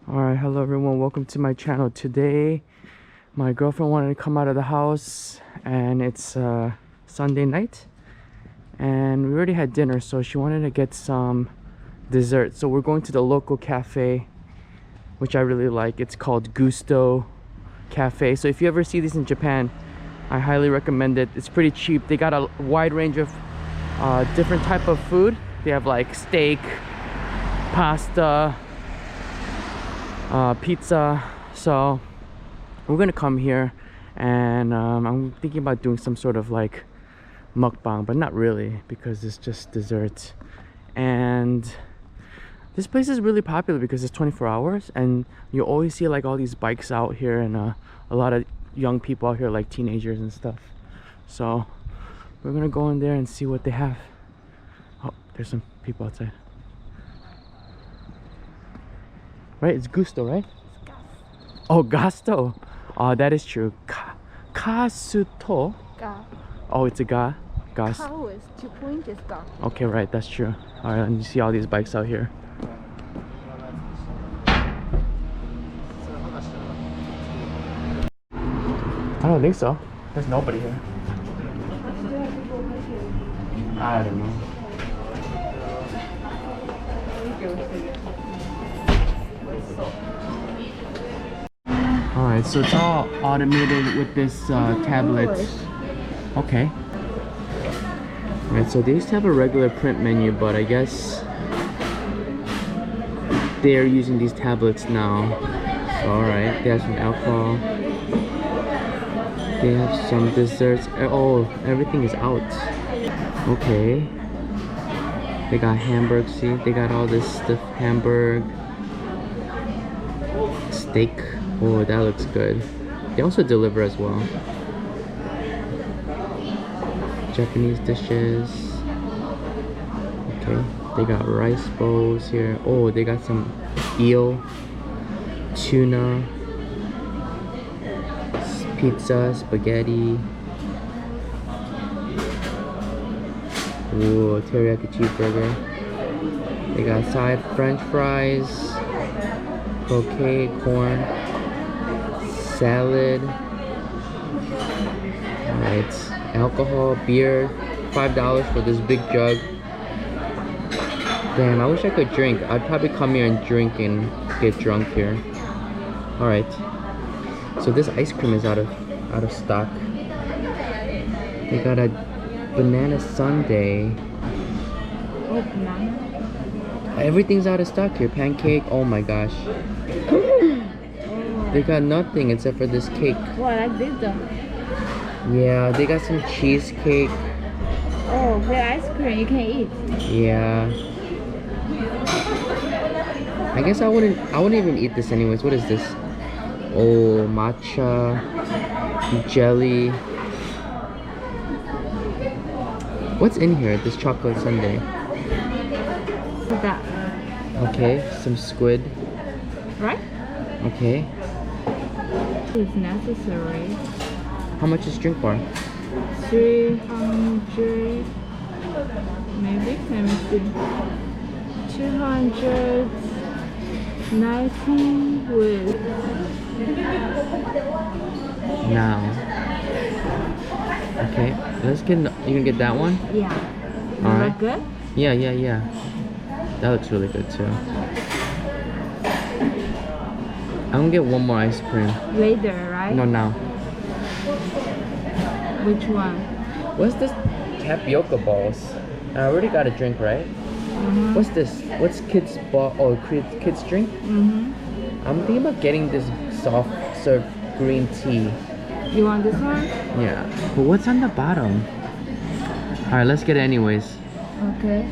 Alright, hello everyone, welcome to my channel. Today my girlfriend wanted to come out of the house and it's Sunday night and we already had dinner, so she wanted to get some dessert. So we're going to the local cafe, which I really like. It's called Gusto Cafe. So if you ever see this in Japan, I highly recommend it. It's pretty cheap. They got a wide range of different type of food. They have like steak, pasta, pizza. So we're gonna come here and I'm thinking about doing some sort of like mukbang, but not really because it's just desserts. And this place is really popular because it's 24 hours and you always see like all these bikes out here and a lot of young people out here, like teenagers and stuff. So we're gonna go in there and see what they have. Oh, there's some people outside. Right, it's Gusto, right? Oh, Gasto. Oh, that is true. Kasuto. Ga. Oh, it's a ga. Gas. Ka with 2 points is ga. Okay, right, that's true. Alright, and you see all these bikes out here. I don't think so. There's nobody here. I don't know. Alright, so it's all automated with this tablet. Okay. Alright, so they used to have a regular print menu, but I guess they're using these tablets now. So, alright, they have some alcohol. They have some desserts. Oh, everything is out. Okay. They got hamburg, see? They got all this stuff. Hamburg. Steak. Oh, that looks good. They also deliver as well. Japanese dishes. Okay. They got rice bowls here. Oh, they got some eel. Tuna. Pizza, spaghetti. Ooh, teriyaki cheeseburger. They got side french fries, croquet, corn, salad. Alright, alcohol, beer, $5 for this big jug. Damn, I wish I could drink. I'd probably come here and drink and get drunk here. Alright. So this ice cream is out of stock. They got a banana sundae. Oh, banana. Everything's out of stock here. Pancake. Oh my gosh. They got nothing except for this cake. Oh, I like this though. Yeah, they got some cheesecake. Oh, with ice cream you can eat. Yeah. I guess I wouldn't even eat this anyways. What is this? Oh, matcha, jelly. What's in here? This chocolate sundae. What's that? Okay, some squid. Right? Okay. It's necessary. How much is drink bar? 300. Maybe? Let me see. 219 with. Now. Okay, let's get. You can get that one. Yeah. All right. Look good? Yeah. That looks really good too. I'm gonna get one more ice cream. Later, right? No, now. Which one? What's this? Tapioca balls. I already got a drink, right? Mm-hmm. What's this? What's kids ball? Oh, kids drink. Mm-hmm. I'm thinking about getting this soft serve green tea. You want this one? Yeah. But what's on the bottom? All right, let's get it anyways. Okay.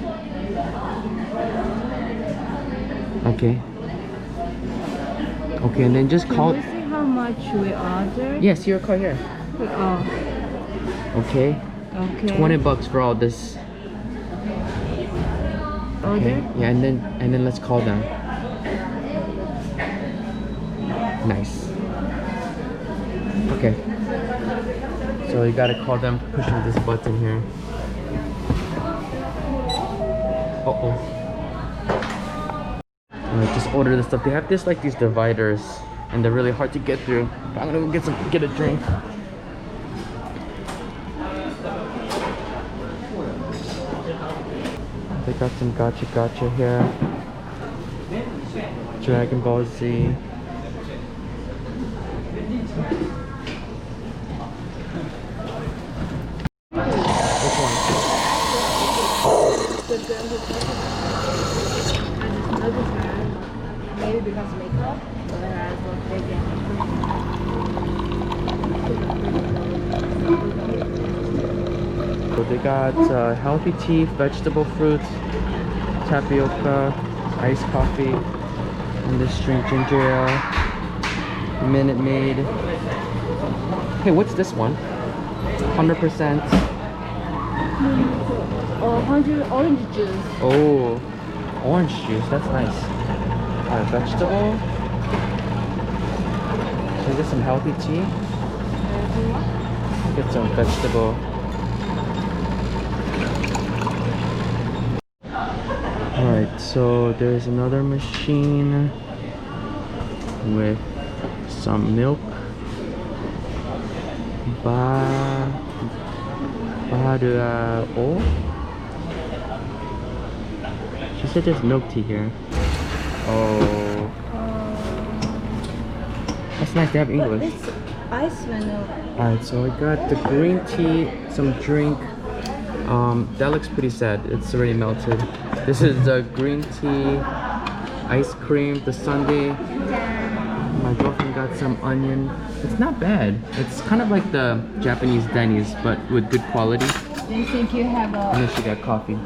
Okay. Okay, and then just call. Can we see how much we ordered? Yes, your card here. Oh, Okay. okay. $20 for all this. Order? Okay. Yeah, and then let's call them. Nice. Okay. So you gotta call them pushing this button here. Uh-oh. Just order the stuff. They have this like these dividers, and they're really hard to get through. But I'm gonna go get a drink. They got some gacha here. Dragon Ball Z. Which one? Maybe because makeup, whereas So they got healthy tea, vegetable fruits, tapioca, iced coffee, and this drink ginger ale, Minute Maid. Hey, what's this one? 100%. 100 orange juice. Oh, orange juice. That's nice. Vegetable. Should I get some healthy tea? Get some vegetable. Alright, so there's another machine with some milk. She said there's milk tea here. Oh. That's nice to have English. It's ice vanilla. Alright, so I got the green tea, some drink. That looks pretty sad. It's already melted. This is the green tea, ice cream, the sundae. My girlfriend got some onion. It's not bad. It's kind of like the Japanese Denny's, but with good quality. Do you think you have And a... then she got coffee.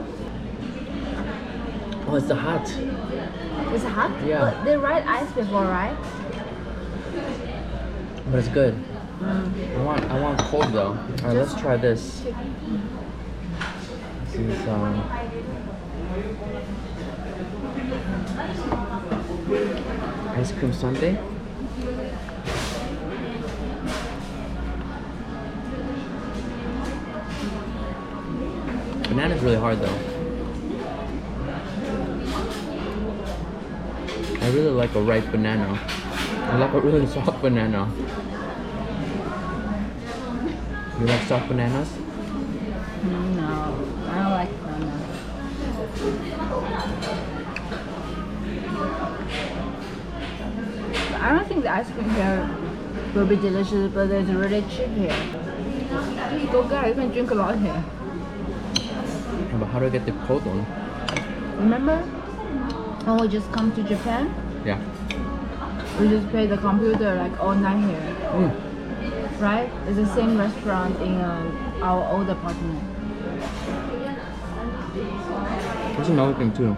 Oh, it's the hot. Is it hot? Yeah. But they write ice before, right? But it's good. I want cold though. Alright, let's try this. This is ice cream sundae. Banana's really hard though. I really like a ripe banana. I like a really soft banana. You like soft bananas? No, I don't like banana. I don't think the ice cream here will be delicious, but it's really cheap here. Just go get it, you can drink a lot here. Yeah, but how do I get the cold one? Remember when we just come to Japan? Yeah. We just pay the computer like all night here, right? It's the same restaurant in our old apartment. There's another thing too.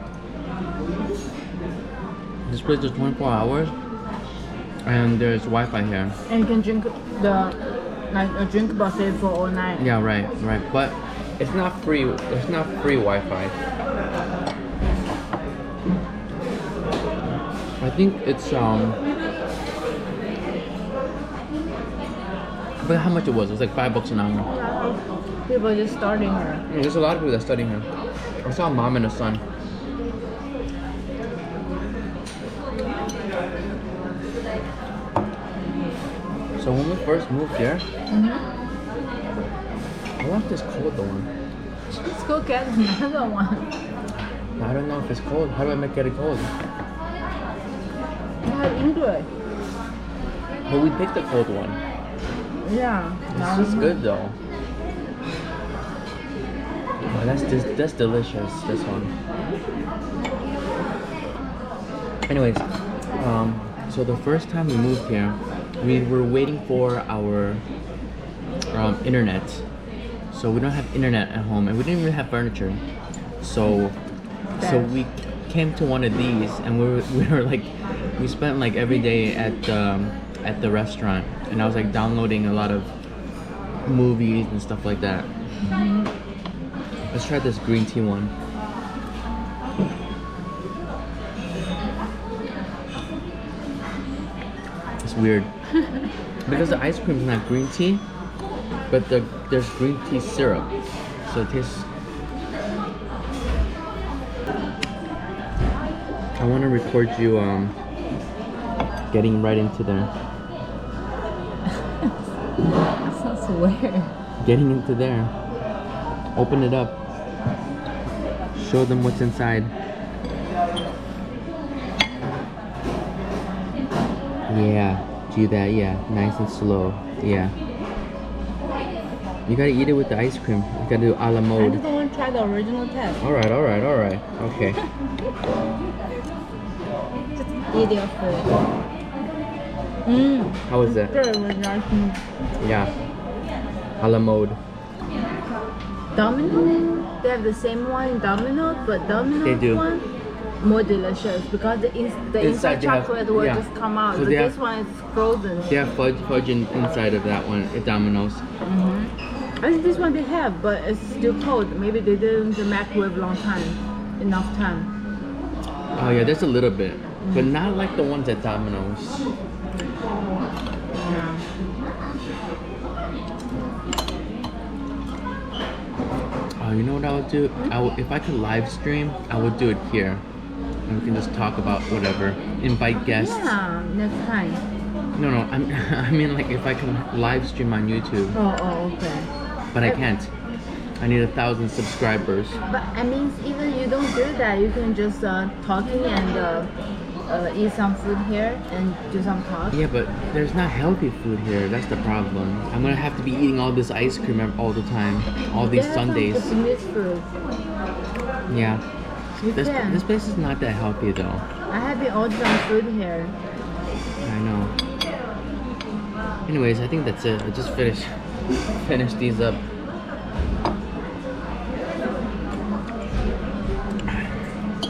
This place is 24 hours and there's Wi-Fi here. And you can drink like a drink buffet for all night. Yeah, right. But it's not free. It's not free Wi-Fi. I think it's I forgot how much it was. It was like $5 an hour. People just starting here. There's a lot of people that study here. I saw a mom and a son. So when we first moved here, I want this cold one. Let's go get another one. I don't know if it's cold. How do I make it cold? You have English. But we picked the cold one. Yeah. This is good though. Oh, that's delicious. This one. Anyways, so the first time we moved here, we were waiting for our internet. So we don't have internet at home, and we didn't even have furniture. So we came to one of these, and we spent like every day at the restaurant, and I was like downloading a lot of movies and stuff like that. Let's try this green tea one. It's weird because the ice cream is not green tea, but there's green tea syrup, so it tastes. I want to record you getting right into there. That sounds weird. Getting into there. Open it up. Show them what's inside. Yeah, do that. Yeah, nice and slow. Yeah. You gotta eat it with the ice cream. You gotta do a la I mode. just want to try the original test. Alright. Okay. Just eat your food. How was that? Good with nice. Yeah. A la mode. Domino's, they have the same one in Domino's, but Domino's They do. one more delicious because the inside they have- chocolate will yeah. just come out. So But they this have- one is frozen. They have fudge inside of that one at Domino's. I think this one they have, but it's still cold. Maybe they didn't microwave enough time. Oh yeah, there's a little bit. But not like the ones at Domino's. Yeah. Oh, you know what I would do? If I could live stream, I would do it here. And we can just talk about whatever. Invite guests. Yeah, next time. No, I mean like if I can live stream on YouTube. Oh, okay. But I can't. I need 1,000 subscribers. But I mean, even you don't do that, you can just talking and eat some food here and do some talk. Yeah, but there's not healthy food here. That's the problem. I'm gonna have to be eating all this ice cream all the time. All these There are Sundays. some Japanese food. Yeah. You This can. place is not that healthy though. I have been ordered some food here. I know. Anyways, I think that's it. I just finish these up.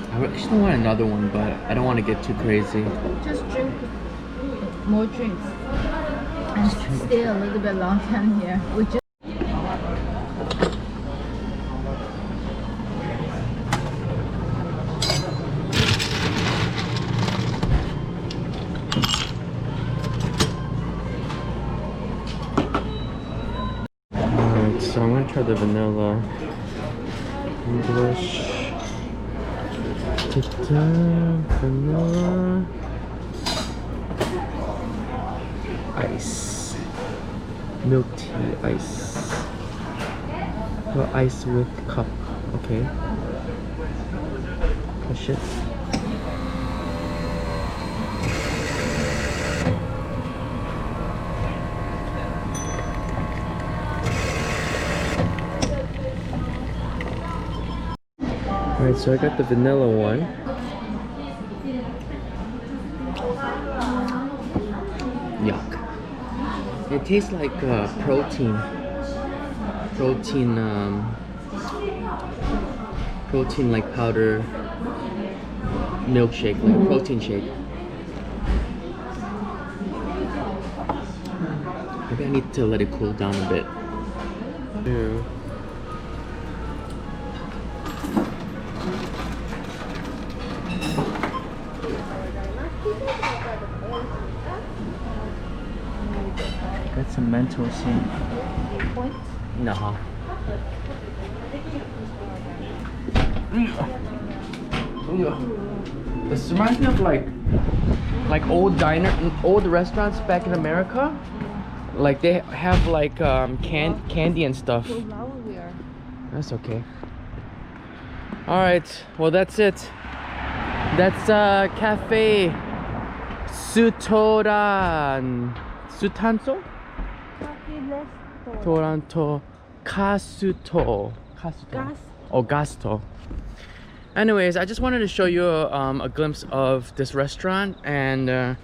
I still want another one, but I don't want to get too crazy. Just drink more drinks and stay a little bit long time here. We just Alright, so I'm gonna try the vanilla English. Vanilla ice. Milk tea ice. Well, ice with cup. Okay. Push it. Alright, so I got the vanilla one. Yuck. It tastes like protein like powder milkshake, like a protein shake. Maybe I need to let it cool down a bit. Yeah. Got some mental scene. No. This reminds me of like old restaurants back in America. Like they have like candy and stuff. That's okay. All right, well that's it. That's Cafe Sutanso? Toronto Kasuto. Oh, Gasto. Anyways, I just wanted to show you a glimpse of this restaurant, and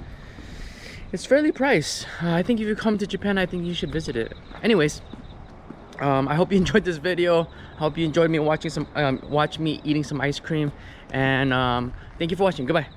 it's fairly priced. I think if you come to Japan, I think you should visit it. Anyways, I hope you enjoyed this video. I hope you enjoyed me watch me eating some ice cream, and thank you for watching. Goodbye.